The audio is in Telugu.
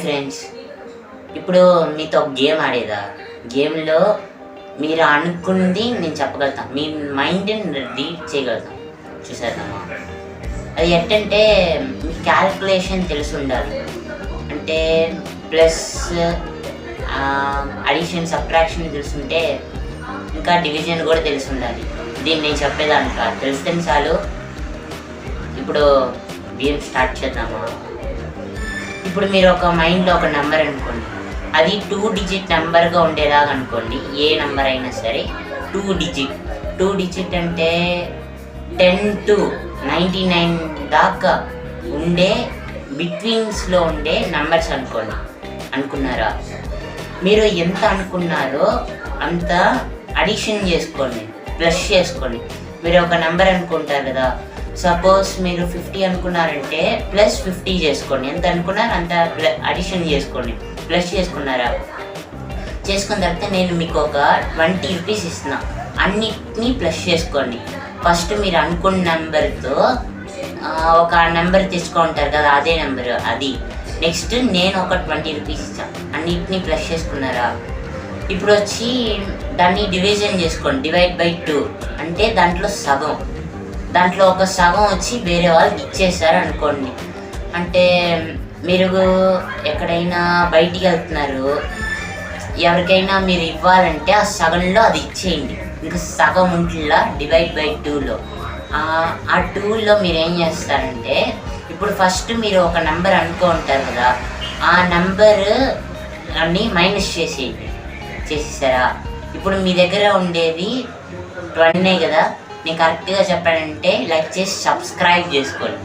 ఫ్రెండ్స్, ఇప్పుడు మీతో గేమ్ ఆడేదా? గేమ్లో మీరు అనుకున్నది నేను చెప్పగలుగుతాను, మీ మైండ్ని రీడ్ చేయగలుగుతాం. చూసేద్దామా? అది ఎట్టంటే మీ క్యాల్కులేషన్ తెలిసి ఉండాలి. అంటే ప్లస్ అడిషన్ సబ్ట్రాక్షన్ తెలుసుంటే, ఇంకా డివిజన్ కూడా తెలిసి ఉండాలి. దీన్ని నేను చెప్పేదాన్ని కాదు, తెలిస్తే చాలు. ఇప్పుడు గేమ్ స్టార్ట్ చేద్దామా? ఇప్పుడు మీరు ఒక మైండ్లో ఒక నెంబర్ అనుకోండి, అది 2 డిజిట్ నెంబర్గా ఉండేలాగా అనుకోండి. ఏ నెంబర్ అయినా సరే 2 డిజిట్ అంటే 10 to 99 దాకా ఉండే బిట్వీన్స్లో ఉండే నెంబర్స్ అనుకున్నారా? మీరు ఎంత అనుకున్నారో అంత అడిషన్ చేసుకోండి, ప్లస్ చేసుకోండి. మీరు ఒక నెంబర్ అనుకుంటారు కదా, సపోజ్ మీరు 50 అనుకున్నారంటే ప్లస్ 50 చేసుకోండి. ఎంత అనుకున్నారు అంత అడిషన్ చేసుకోండి. ప్లస్ చేసుకున్నారా? చేసుకున్న తర్వాత నేను మీకు ఒక 20 రూపీస్ ఇస్తున్నా, అన్నిటినీ ప్లస్ చేసుకోండి. ఫస్ట్ మీరు అనుకున్న నెంబర్తో ఒక నెంబర్ తీసుకుంటారు కదా, అదే నెంబర్ అది. నెక్స్ట్ నేను ఒక 20 రూపీస్ ఇస్తాను, అన్నిటినీ ప్లస్ చేసుకున్నారా? ఇప్పుడు వచ్చి దాన్ని డివిజన్ చేసుకోండి, డివైడ్ బై 2 అంటే దాంట్లో ఒక సగం వచ్చి వేరే వాళ్ళకి ఇచ్చేసారు అనుకోండి. అంటే మీరు ఎక్కడైనా బయటికి వెళ్తున్నారు, ఎవరికైనా మీరు ఇవ్వాలంటే ఆ సగంలో అది ఇచ్చేయండి. ఇంకా సగం ఉంటుందా డివైడ్ బై 2లో. ఆ 2లో మీరు ఏం చేస్తారంటే, ఇప్పుడు ఫస్ట్ మీరు ఒక నెంబర్ అనుకుంటారు కదా, ఆ నెంబర్ అన్ని మైనస్ చేసేసారా? ఇప్పుడు మీ దగ్గర ఉండేది 20 కదా. నేను కరెక్ట్గా చెప్పానంటే లైక్ చేసి సబ్స్క్రైబ్ చేసుకోండి.